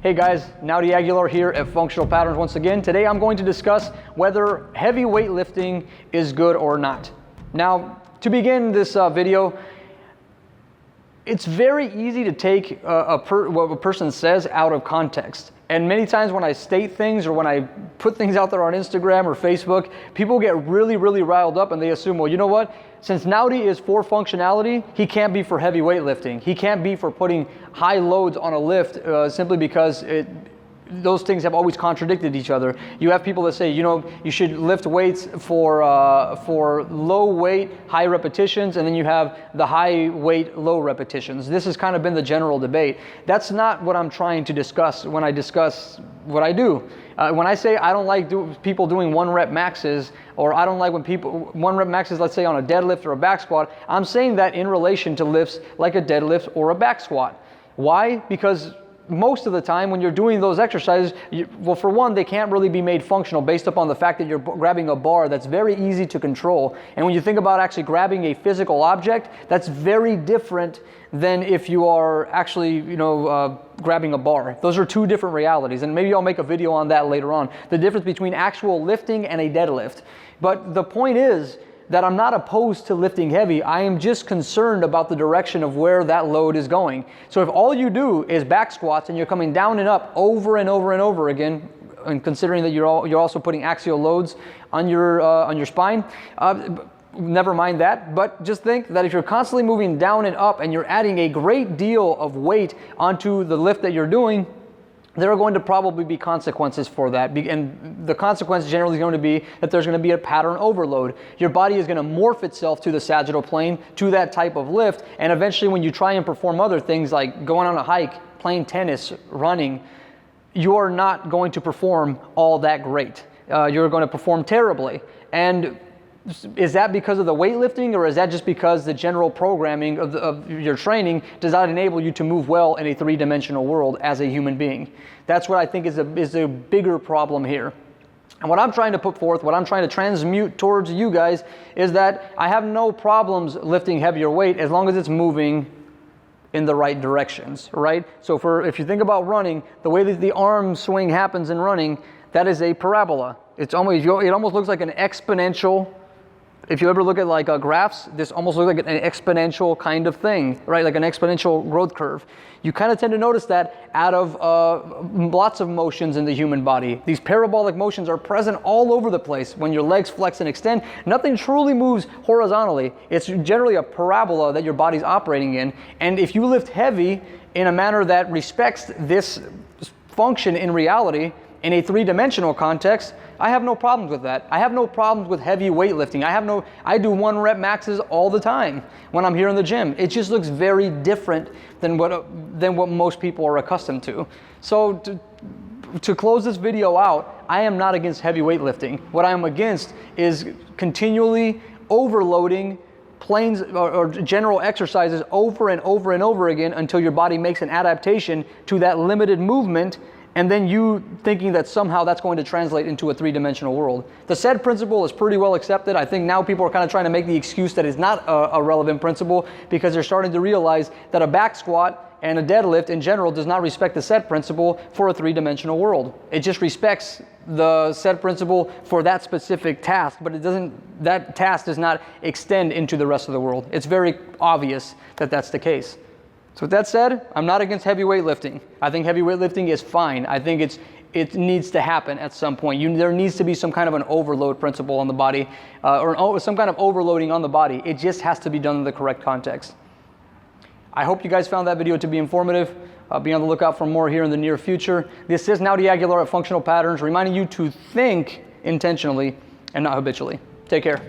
Hey guys, Naudi Aguilar here at Functional Patterns once again. Today I'm going to discuss whether heavy weightlifting is good or not. Now, to begin this video, it's very easy to take what a person says out of context. And many times when I state things or when I put things out there on Instagram or Facebook, people get really riled up and they assume, well, you know what? Since Naudi is for functionality, he can't be for heavy weightlifting. He can't be for putting high loads on a lift simply because those things have always contradicted each other. You have people that say, you know, you should lift weights for low weight, high repetitions, and then you have the high weight, low repetitions. This has kind of been the general debate. That's not what I'm trying to discuss when I discuss what I do. When I say I don't like people doing 1 rep maxes, or I don't like when people 1 rep maxes, let's say on a deadlift or a back squat, I'm saying that in relation to lifts like a deadlift or a back squat. Why? Because most of the time when you're doing those exercises, well, for one, they can't really be made functional based upon the fact that you're grabbing a bar that's very easy to control. And when you think about actually grabbing a physical object, that's very different than if you are actually, grabbing a bar. Those are two different realities, and maybe I'll make a video on that later on. The difference between actual lifting and a deadlift. But the point is that I'm not opposed to lifting heavy. I am just concerned about the direction of where that load is going. So if all you do is back squats and you're coming down and up over and over and over again, and considering that you're also putting axial loads on your spine, never mind that, but just think that if you're constantly moving down and up and you're adding a great deal of weight onto the lift that you're doing, there are going to probably be consequences for that. And the consequence generally is going to be that there's going to be a pattern overload. Your body is going to morph itself to the sagittal plane, to that type of lift, and eventually when you try and perform other things like going on a hike, playing tennis, running, you're not going to perform all that great. You're going to perform terribly. And is that because of the weightlifting, or is that just because the general programming of your training does not enable you to move well in a 3-dimensional world as a human being? That's what I think is a bigger problem here. And what I'm trying to put forth, what I'm trying to transmute towards you guys, is that I have no problems lifting heavier weight as long as it's moving in the right directions, right? So if you think about running, the way that the arm swing happens in running, that is a parabola. It almost looks like an exponential. If you ever look at like graphs, this almost looks like an exponential kind of thing, right? Like an exponential growth curve. You kind of tend to notice that out of lots of motions in the human body. These parabolic motions are present all over the place. When your legs flex and extend, nothing truly moves horizontally. It's generally a parabola that your body's operating in. And if you lift heavy in a manner that respects this function in reality, in a 3-dimensional context, I have no problems with that. I have no problems with heavy weightlifting. I do 1 rep maxes all the time when I'm here in the gym. It just looks very different than what most people are accustomed to. So to close this video out, I am not against heavy weightlifting. What I am against is continually overloading planes or general exercises over and over and over again until your body makes an adaptation to that limited movement, and then you thinking that somehow that's going to translate into a 3-dimensional world. The said principle is pretty well accepted. I think now people are kind of trying to make the excuse that it's not a relevant principle because they're starting to realize that a back squat and a deadlift in general does not respect the set principle for a 3-dimensional world. It just respects the set principle for that specific task, but that task does not extend into the rest of the world. It's very obvious that that's the case. So with that said, I'm not against heavy weightlifting. I think heavy weightlifting is fine. I think it needs to happen at some point. There needs to be some kind of an overload principle on the body, or some kind of overloading on the body. It just has to be done in the correct context. I hope you guys found that video to be informative. Be on the lookout for more here in the near future. This is Naudi Aguilar at Functional Patterns, reminding you to think intentionally and not habitually. Take care.